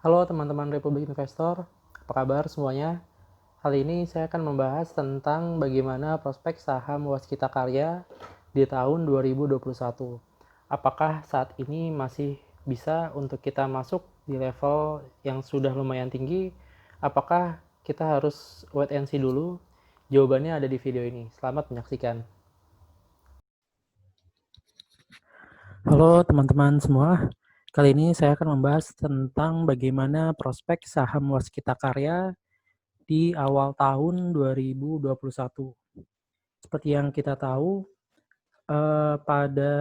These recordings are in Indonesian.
Halo teman-teman Republik Investor, apa kabar semuanya? Kali ini saya akan membahas tentang bagaimana prospek saham Waskita Karya di tahun 2021. Apakah saat ini masih bisa untuk kita masuk di level yang sudah lumayan tinggi? Apakah kita harus wait and see dulu? Jawabannya ada di video ini. Selamat menyaksikan. Halo teman-teman semua, kali ini saya akan membahas tentang bagaimana prospek saham Waskita Karya di awal tahun 2021. Seperti yang kita tahu, pada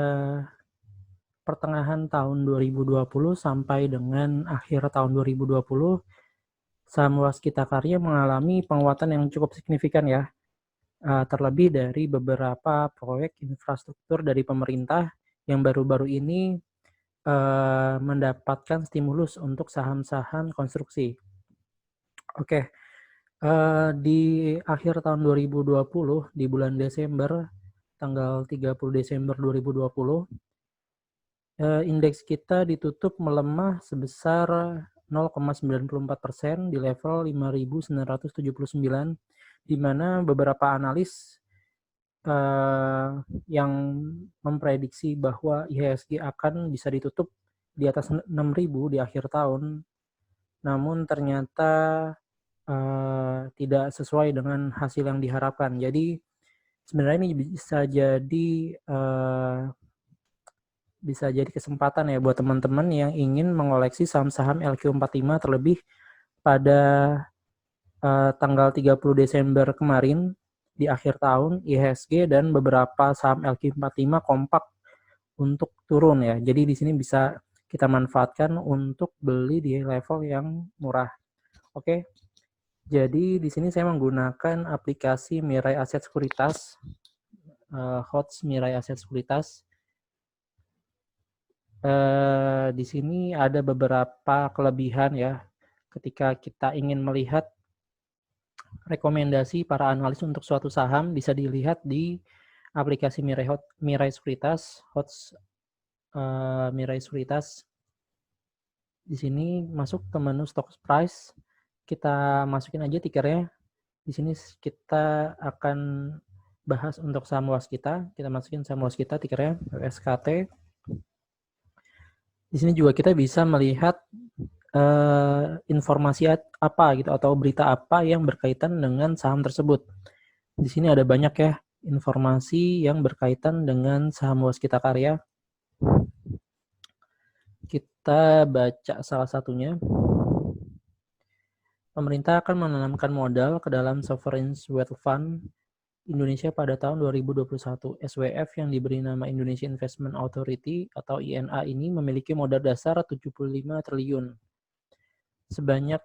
pertengahan tahun 2020 sampai dengan akhir tahun 2020, saham Waskita Karya mengalami penguatan yang cukup signifikan ya, terlebih dari beberapa proyek infrastruktur dari pemerintah yang baru-baru ini mendapatkan stimulus untuk saham-saham konstruksi. Oke, di akhir tahun 2020, di bulan Desember, tanggal 30 Desember 2020, indeks kita ditutup melemah sebesar 0,94% di level 5.979, di mana beberapa analis yang memprediksi bahwa IHSG akan bisa ditutup di atas 6.000 di akhir tahun, namun ternyata tidak sesuai dengan hasil yang diharapkan. Jadi sebenarnya ini bisa jadi kesempatan ya buat teman-teman yang ingin mengoleksi saham-saham LQ45 terlebih pada tanggal 30 Desember kemarin di akhir tahun IHSG dan beberapa saham LQ45 kompak untuk turun ya. Jadi di sini bisa kita manfaatkan untuk beli di level yang murah. Oke. Jadi di sini saya menggunakan aplikasi Mirai Aset Sekuritas, HOTS Mirai Aset Sekuritas. Di sini ada beberapa kelebihan ya, ketika kita ingin melihat rekomendasi para analis untuk suatu saham bisa dilihat di aplikasi Mirai Sekuritas, HOTS Mirai Sekuritas. Di sini masuk ke menu stock price, kita masukin aja tikernya. Di sini kita akan bahas untuk saham Waskita. Kita masukin saham Waskita tikernya WSKT. Di sini juga kita bisa melihat informasi apa gitu atau berita apa yang berkaitan dengan saham tersebut. Di sini ada banyak ya informasi yang berkaitan dengan saham Waskita Karya. Kita baca salah satunya. Pemerintah akan menanamkan modal ke dalam Sovereign Wealth Fund Indonesia pada tahun 2021. SWF yang diberi nama Indonesia Investment Authority atau INA ini memiliki modal dasar 75 triliun. Sebanyak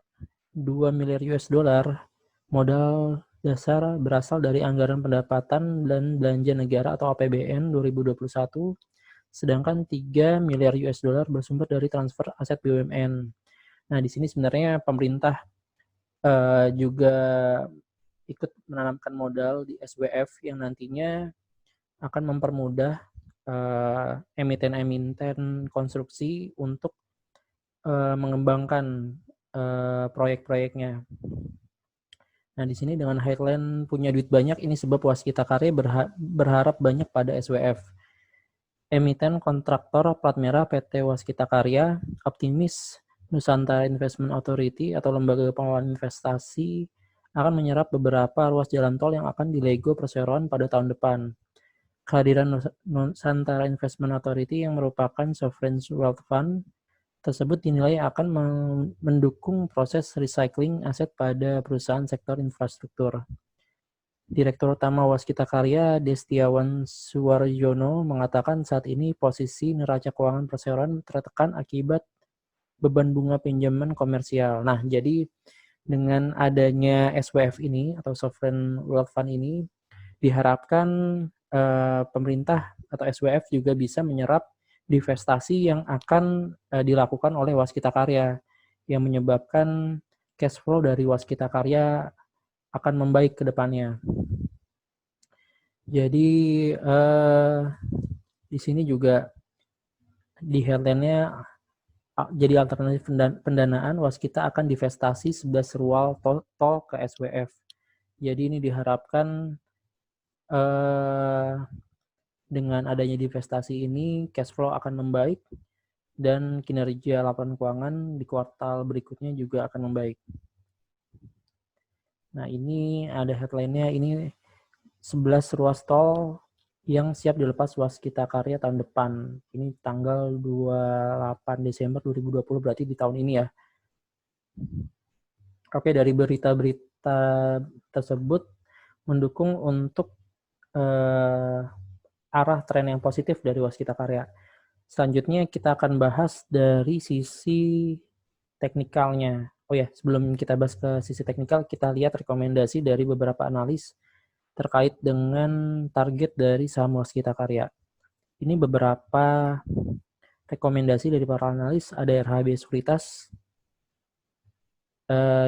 2 miliar US dollar modal dasar berasal dari anggaran pendapatan dan belanja negara atau APBN 2021, sedangkan 3 miliar US dollar bersumber dari transfer aset BUMN. Nah, di sini sebenarnya pemerintah juga ikut menanamkan modal di SWF yang nantinya akan mempermudah emiten-emiten konstruksi untuk mengembangkan proyek-proyeknya. Nah, di sini dengan headline punya duit banyak, ini sebab Waskita Karya berharap banyak pada SWF. Emiten kontraktor plat merah PT Waskita Karya optimis Nusantara Investment Authority atau lembaga pengelolaan investasi akan menyerap beberapa ruas jalan tol yang akan dilego perseroan pada tahun depan. Kehadiran Nusantara Investment Authority yang merupakan Sovereign Wealth Fund tersebut dinilai akan mendukung proses recycling aset pada perusahaan sektor infrastruktur. Direktur Utama Waskita Karya, Destiawan Suwarjono, mengatakan saat ini posisi neraca keuangan perseroan tertekan akibat beban bunga pinjaman komersial. Nah, jadi dengan adanya SWF ini atau Sovereign Wealth Fund ini, diharapkan pemerintah atau SWF juga bisa menyerap divestasi yang akan dilakukan oleh Waskita Karya, yang menyebabkan cash flow dari Waskita Karya akan membaik ke depannya. Jadi di sini juga di headline-nya jadi alternatif pendanaan, waskita akan divestasi 11 ruas tol ke SWF. Jadi ini diharapkan dengan adanya divestasi ini cash flow akan membaik dan kinerja laporan keuangan di kuartal berikutnya juga akan membaik. Nah, ini ada headline-nya, ini 11 ruas tol yang siap dilepas waskita karya tahun depan. Ini tanggal 28 Desember 2020, berarti di tahun ini ya. Oke, dari berita-berita tersebut mendukung untuk arah tren yang positif dari waskita karya. Selanjutnya kita akan bahas dari sisi teknikalnya. Oh ya, sebelum kita bahas ke sisi teknikal, kita lihat rekomendasi dari beberapa analis terkait dengan target dari saham waskita karya. Ini beberapa rekomendasi dari para analis. Ada RHB Sekuritas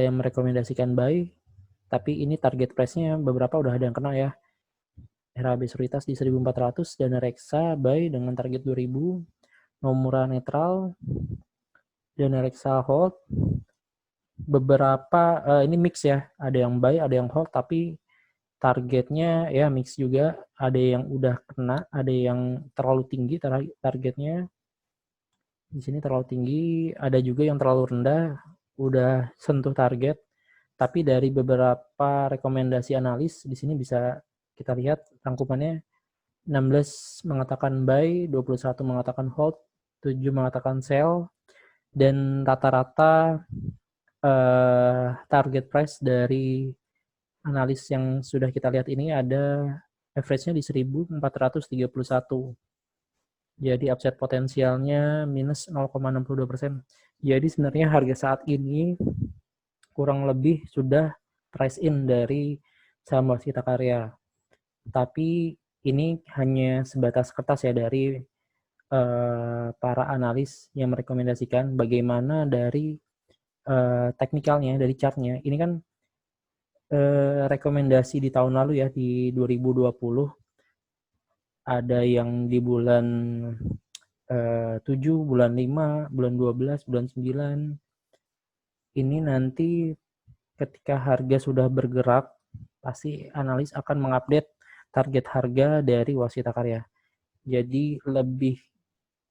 yang merekomendasikan buy, tapi ini target price-nya beberapa udah ada yang kena ya. RHB Sekuritas di 1400, Dana Reksa buy dengan target 2000, Nomura netral, Dana Reksa hold. Beberapa ini mix ya, ada yang buy, ada yang hold, tapi targetnya ya mix juga. Ada yang udah kena, ada yang terlalu tinggi targetnya. Di sini terlalu tinggi, ada juga yang terlalu rendah, udah sentuh target. Tapi dari beberapa rekomendasi analis di sini bisa kita lihat rangkumannya. 16 mengatakan buy, 21 mengatakan hold, 7 mengatakan sell, dan rata-rata target price dari analis yang sudah kita lihat ini ada average-nya di 1431. Jadi upside potensialnya minus 0,62%. Jadi sebenarnya harga saat ini kurang lebih sudah price in dari saham waskita karya. Tapi ini hanya sebatas kertas ya dari para analis yang merekomendasikan. Bagaimana dari teknikalnya, dari chartnya. Ini kan rekomendasi di tahun lalu ya, di 2020. Ada yang di bulan 7, bulan 5, bulan 12, bulan 9. Ini nanti ketika harga sudah bergerak, pasti analis akan mengupdate target harga dari waskita karya. Jadi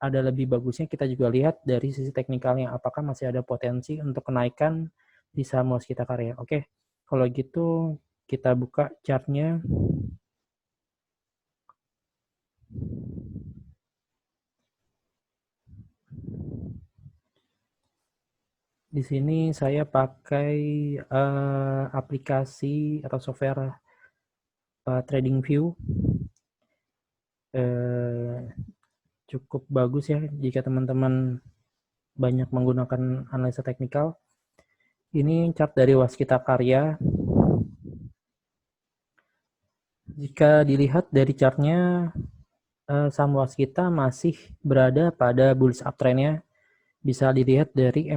ada lebih bagusnya kita juga lihat dari sisi teknikalnya, apakah masih ada potensi untuk kenaikan di saham waskita karya. Oke, kalau gitu kita buka chartnya. Di sini saya pakai aplikasi atau software TradingView. Cukup bagus ya jika teman-teman banyak menggunakan analisa teknikal. Ini chart dari waskita karya. Jika dilihat dari chartnya, saham waskita masih berada pada bullish uptrend-nya. Bisa dilihat dari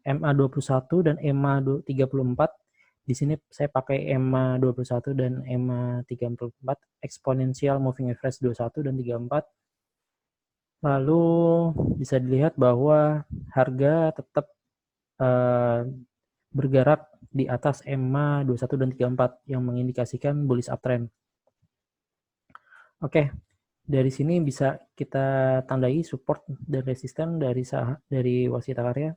MA21 dan MA34. Di sini saya pakai MA21 dan MA34, exponential moving average 21 dan 34. Lalu bisa dilihat bahwa harga tetap bergerak di atas MA21 dan 34 yang mengindikasikan bullish uptrend. Oke, dari sini bisa kita tandai support dan resisten dari waskita karya.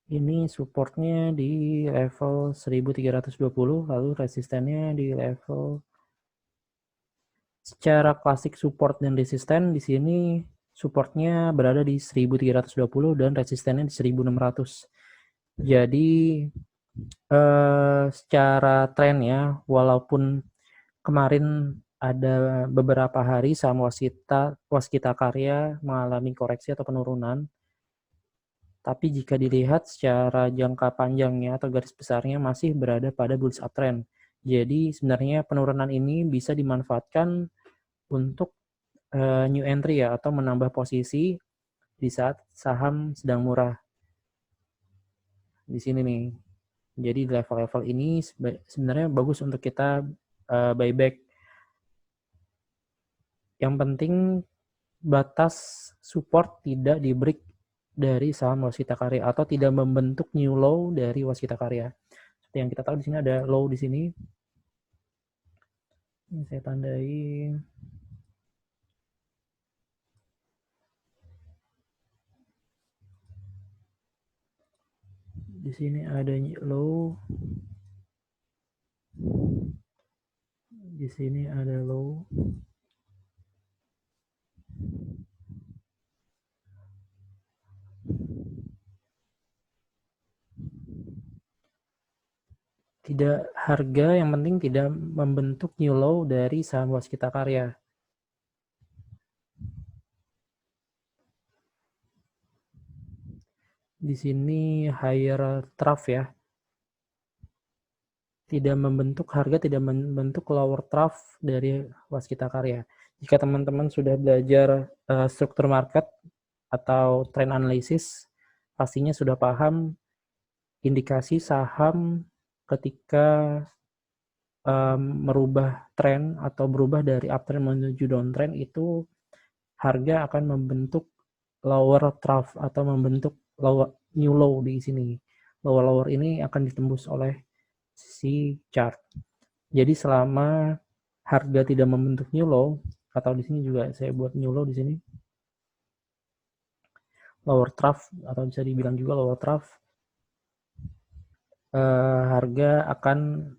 Ini supportnya di level 1320, lalu resistennya di level, secara klasik support dan resisten di sini supportnya berada di 1320 dan resistennya di 1600. Jadi secara trennya, walaupun kemarin ada beberapa hari saham waskita karya mengalami koreksi atau penurunan, tapi jika dilihat secara jangka panjangnya atau garis besarnya masih berada pada bullish uptrend. Jadi sebenarnya penurunan ini bisa dimanfaatkan untuk new entry ya, atau menambah posisi di saat saham sedang murah. Di sini nih. Jadi level-level ini sebenarnya bagus untuk kita buyback. Yang penting batas support tidak di break dari saham Waskita Karya atau tidak membentuk new low dari Waskita Karya. Seperti yang kita tahu di sini ada low di sini. Ini saya tandai. Di sini ada low. Di sini ada low. Tidak harga, yang penting tidak membentuk new low dari saham Waskita Karya. Di sini higher trough ya. Tidak membentuk harga, tidak membentuk lower trough dari Waskita Karya. Jika teman-teman sudah belajar struktur market atau trend analysis, pastinya sudah paham indikasi saham ketika merubah tren atau berubah dari uptrend menuju downtrend, itu harga akan membentuk lower trough atau membentuk new low di sini. Lower ini akan ditembus oleh sisi chart. Jadi selama harga tidak membentuk new low, atau di sini juga saya buat new low di sini, lower trough atau bisa dibilang juga lower trough, harga akan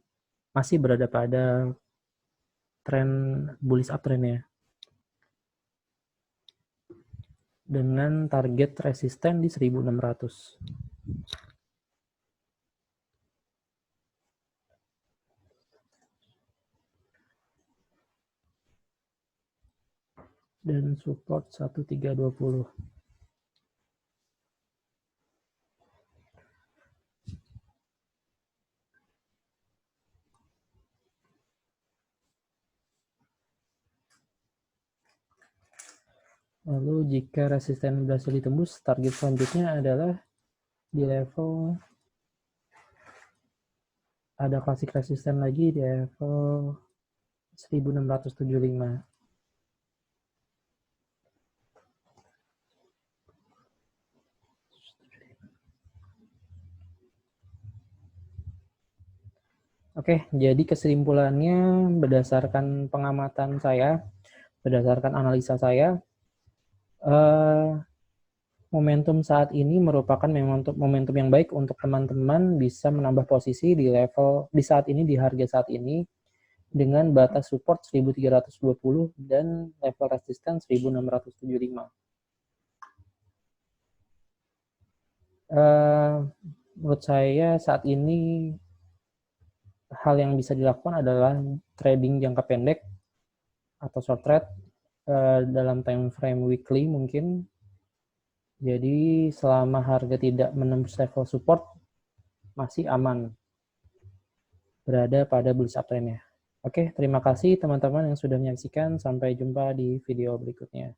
masih berada pada tren bullish uptrend ya, dengan target resisten di 1600. Dan support 1320. Lalu jika resisten berhasil ditembus, target selanjutnya adalah di level, ada klasik resisten lagi di level 1675. Oke, jadi kesimpulannya berdasarkan pengamatan saya, berdasarkan analisa saya, momentum saat ini merupakan momentum yang baik untuk teman-teman bisa menambah posisi di level di saat ini, di harga saat ini, dengan batas support 1320 dan level resisten 1675. Menurut saya saat ini hal yang bisa dilakukan adalah trading jangka pendek atau short trade dalam time frame weekly mungkin. Jadi selama harga tidak menembus level support, masih aman berada pada bullish uptrend-nya. Oke, terima kasih teman-teman yang sudah menyaksikan. Sampai jumpa di video berikutnya.